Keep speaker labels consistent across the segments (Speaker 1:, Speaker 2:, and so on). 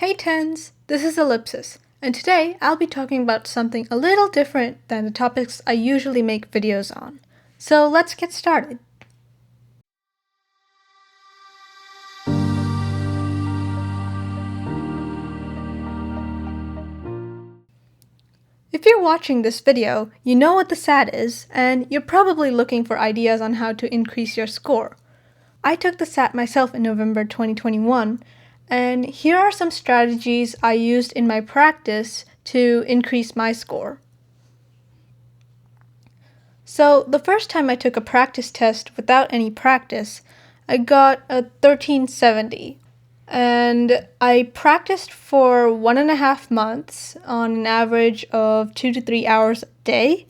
Speaker 1: Hey tens, this is Ellipsis, and today I'll be talking about something a little different than the topics I usually make videos on. So let's get started. If you're watching this video, you know what the SAT is, and you're probably looking for ideas on how to increase your score. I took the SAT myself in November 2021, and here are some strategies I used in my practice to increase my score. So, the first time I took a practice test without any practice, I got a 1370. And I practiced for 1.5 months on an average of 2 to 3 hours a day.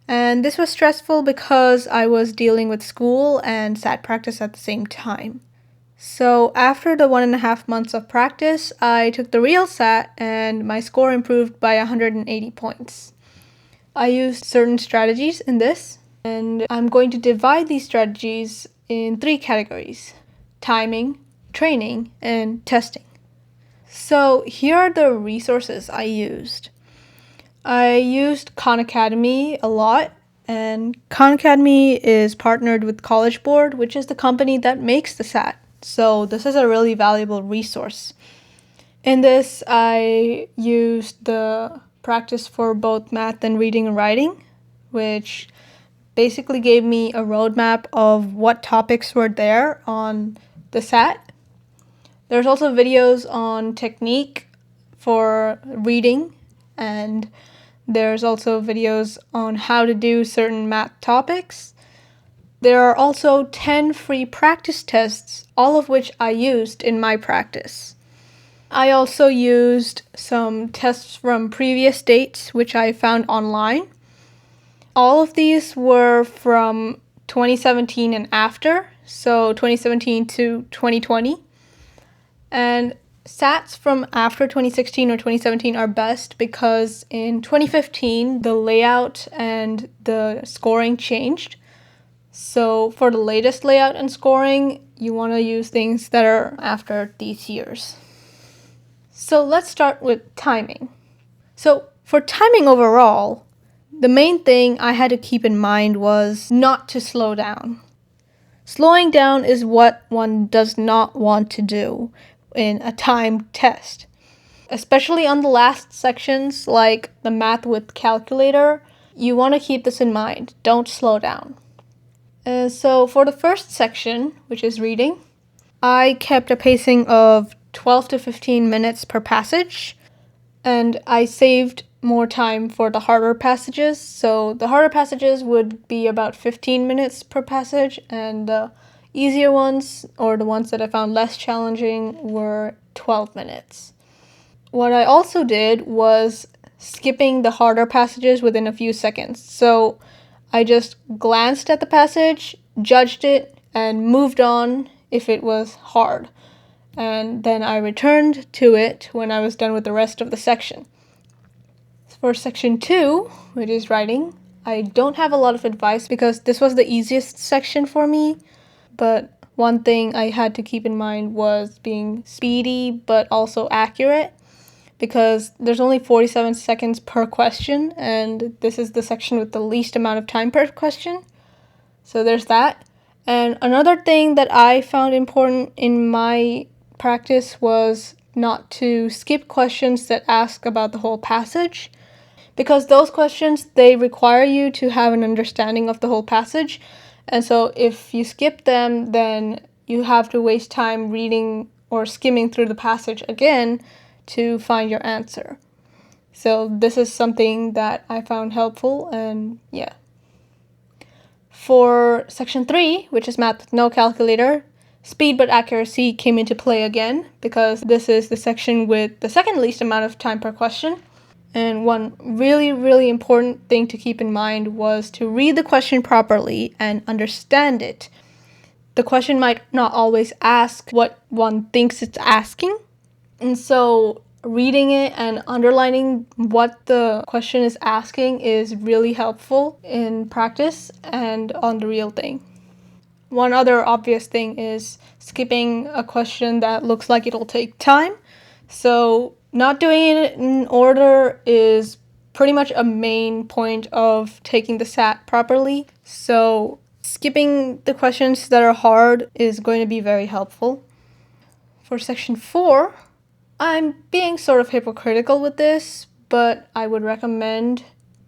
Speaker 1: And this was stressful because I was dealing with school and SAT practice at the same time. So after the 1.5 months of practice, I took the real SAT and my score improved by 180 points. I used certain strategies in this, and I'm going to divide these strategies in 3 categories: timing, training, and testing. So here are the resources I used. I used Khan Academy a lot, and Khan Academy is partnered with College Board, which is the company that makes the SAT. So this is a really valuable resource. In this, I used the practice for both math and reading and writing, which basically gave me a roadmap of what topics were there on the SAT. There's also videos on technique for reading, and there's also videos on how to do certain math topics. There are also 10 free practice tests, all of which I used in my practice. I also used some tests from previous dates, which I found online. All of these were from 2017 and after, so 2017 to 2020. And SATs from after 2016 or 2017 are best because in 2015, the layout and the scoring changed. So for the latest layout and scoring, you want to use things that are after these years. So let's start with timing. So for timing overall, the main thing I had to keep in mind was not to slow down. Slowing down is what one does not want to do in a timed test. Especially on the last sections, like the math with calculator, you want to keep this in mind. Don't slow down. So for the first section, which is reading, I kept a pacing of 12 to 15 minutes per passage, and I saved more time for the harder passages. So the harder passages would be about 15 minutes per passage, and the easier ones, or the ones that I found less challenging, were 12 minutes. What I also did was skipping the harder passages within a few seconds. So I just glanced at the passage, judged it, and moved on if it was hard. And then I returned to it when I was done with the rest of the section. For section 2, which is writing, I don't have a lot of advice because this was the easiest section for me, but one thing I had to keep in mind was being speedy but also accurate, because there's only 47 seconds per question, and this is the section with the least amount of time per question. So there's that. And another thing that I found important in my practice was not to skip questions that ask about the whole passage, because those questions, they require you to have an understanding of the whole passage. And so if you skip them, then you have to waste time reading or skimming through the passage again to find your answer. So this is something that I found helpful, and yeah. For section 3, which is math with no calculator, speed but accuracy came into play again, because this is the section with the second least amount of time per question. And one really, really important thing to keep in mind was to read the question properly and understand it. The question might not always ask what one thinks it's asking, and so reading it and underlining what the question is asking is really helpful in practice and on the real thing. One other obvious thing is skipping a question that looks like it'll take time. So not doing it in order is pretty much a main point of taking the SAT properly. So skipping the questions that are hard is going to be very helpful. For section 4, I'm being sort of hypocritical with this, but I would recommend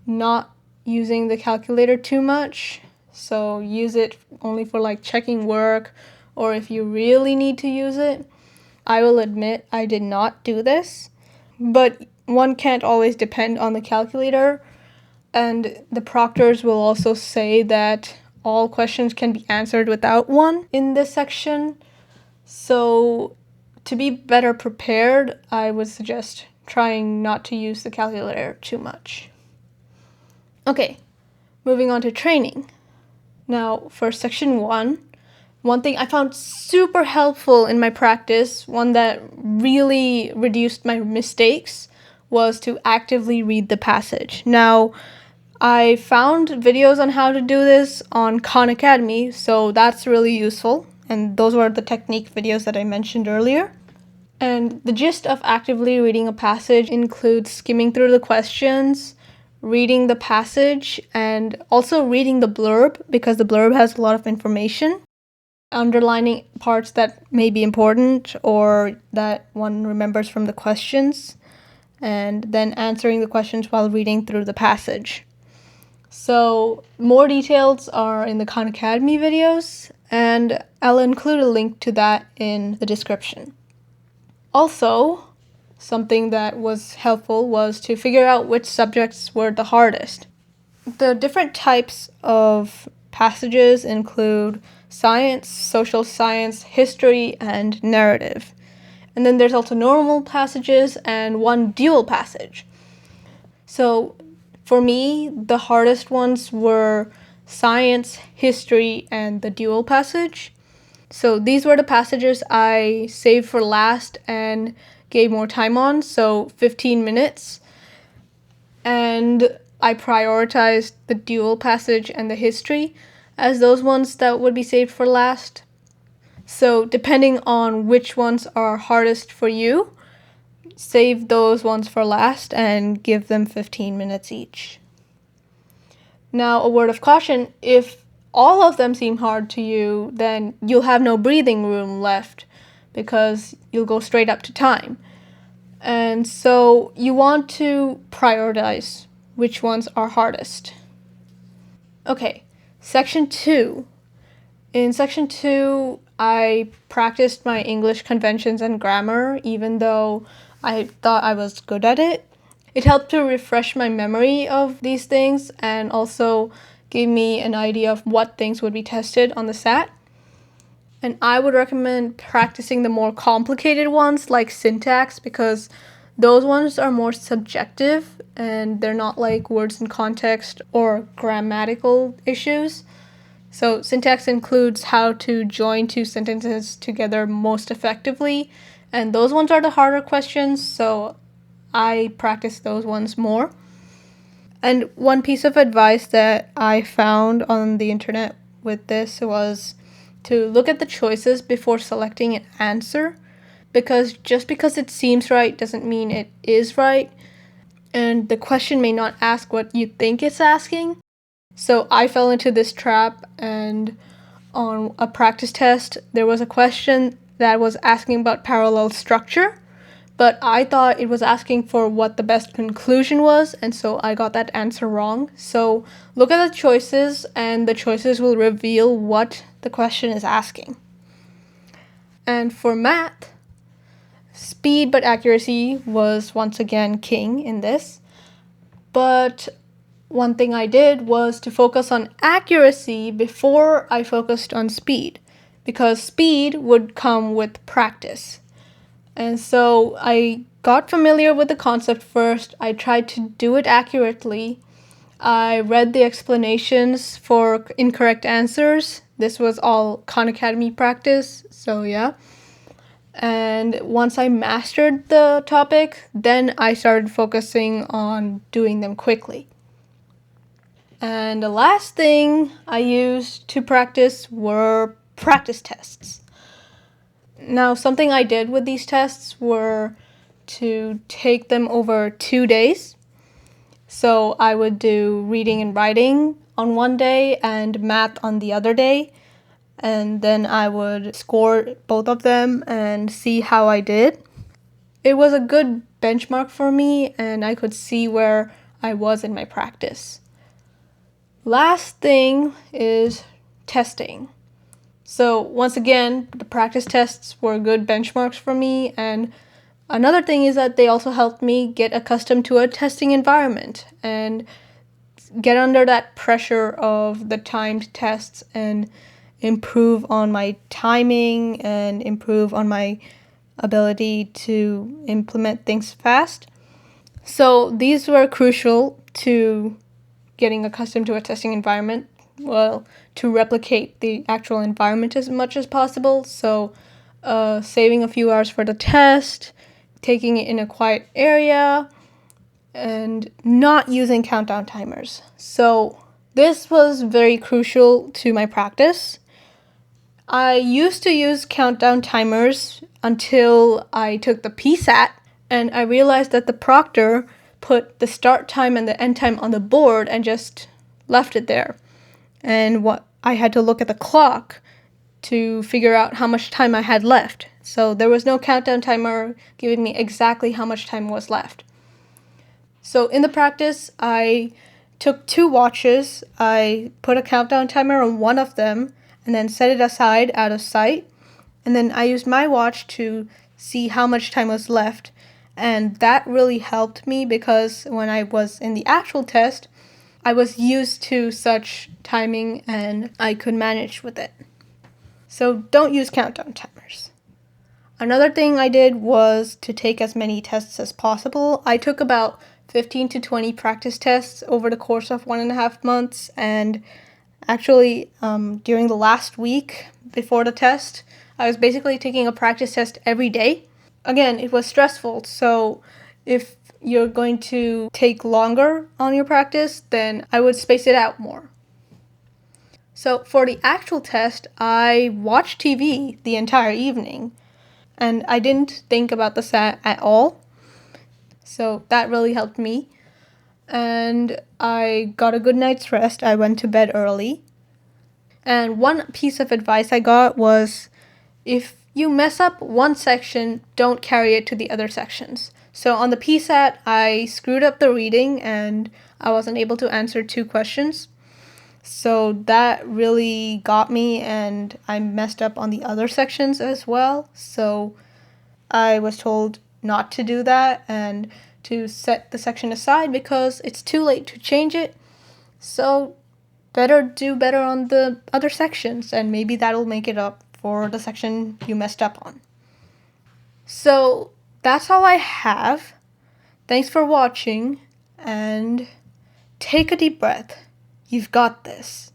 Speaker 1: not using the calculator too much. So use it only for like checking work or if you really need to use it. I will admit I did not do this, but one can't always depend on the calculator, and the proctors will also say that all questions can be answered without one in this section. So to be better prepared, I would suggest trying not to use the calculator too much. Okay, moving on to training. Now, for section 1, one thing I found super helpful in my practice, one that really reduced my mistakes, was to actively read the passage. Now, I found videos on how to do this on Khan Academy, so that's really useful. And those were the technique videos that I mentioned earlier. And the gist of actively reading a passage includes skimming through the questions, reading the passage, and also reading the blurb, because the blurb has a lot of information, underlining parts that may be important or that one remembers from the questions, and then answering the questions while reading through the passage. So more details are in the Khan Academy videos, and I'll include a link to that in the description. Also, something that was helpful was to figure out which subjects were the hardest. The different types of passages include science, social science, history, and narrative. And then there's also normal passages and one dual passage. So for me, the hardest ones were science, history, and the dual passage. So these were the passages I saved for last and gave more time on, so 15 minutes. And I prioritized the dual passage and the history as those ones that would be saved for last. So depending on which ones are hardest for you, save those ones for last and give them 15 minutes each. Now, a word of caution, if all of them seem hard to you, then you'll have no breathing room left because you'll go straight up to time. And so you want to prioritize which ones are hardest. Okay, section 2. In section 2, I practiced my English conventions and grammar, even though I thought I was good at it. It helped to refresh my memory of these things and also gave me an idea of what things would be tested on the SAT. And I would recommend practicing the more complicated ones like syntax, because those ones are more subjective and they're not like words in context or grammatical issues. So syntax includes how to join two sentences together most effectively, and those ones are the harder questions, so I practice those ones more. And one piece of advice that I found on the internet with this was to look at the choices before selecting an answer, because just because it seems right doesn't mean it is right, and the question may not ask what you think it's asking. So I fell into this trap, and on a practice test, there was a question that was asking about parallel structure, but I thought it was asking for what the best conclusion was, and so I got that answer wrong. So look at the choices, and the choices will reveal what the question is asking. And for math, speed but accuracy was once again king in this, but one thing I did was to focus on accuracy before I focused on speed, because speed would come with practice. And so I got familiar with the concept first. I tried to do it accurately. I read the explanations for incorrect answers. This was all Khan Academy practice, so yeah. And once I mastered the topic, then I started focusing on doing them quickly. And the last thing I used to practice were practice tests. Now, something I did with these tests were to take them over 2 days. So I would do reading and writing on one day and math on the other day. And then I would score both of them and see how I did. It was a good benchmark for me, and I could see where I was in my practice. Last thing is testing. So once again, the practice tests were good benchmarks for me, and another thing is that they also helped me get accustomed to a testing environment and get under that pressure of the timed tests and improve on my timing and improve on my ability to implement things fast. So these were crucial to getting accustomed to a testing environment, well, to replicate the actual environment as much as possible. So saving a few hours for the test, taking it in a quiet area, and not using countdown timers. So this was very crucial to my practice. I used to use countdown timers until I took the PSAT, and I realized that the proctor put the start time and the end time on the board and just left it there. And what I had to look at the clock to figure out how much time I had left. So there was no countdown timer giving me exactly how much time was left. So in the practice, I took 2 watches. I put a countdown timer on one of them and then set it aside out of sight. And then I used my watch to see how much time was left. And that really helped me because when I was in the actual test, I was used to such timing and I could manage with it. So don't use countdown timers. Another thing I did was to take as many tests as possible. I took about 15 to 20 practice tests over the course of 1.5 months, and actually during the last week before the test, I was basically taking a practice test every day. Again, it was stressful, so if you're going to take longer on your practice, then I would space it out more. So for the actual test, I watched TV the entire evening, and I didn't think about the SAT at all. So that really helped me. And I got a good night's rest. I went to bed early. And one piece of advice I got was, if you mess up one section, don't carry it to the other sections. So on the PSAT, I screwed up the reading and I wasn't able to answer 2 questions. So that really got me, and I messed up on the other sections as well. So I was told not to do that and to set the section aside because it's too late to change it. So better do better on the other sections, and maybe that'll make it up for the section you messed up on. So that's all I have. Thanks for watching, and take a deep breath. You've got this.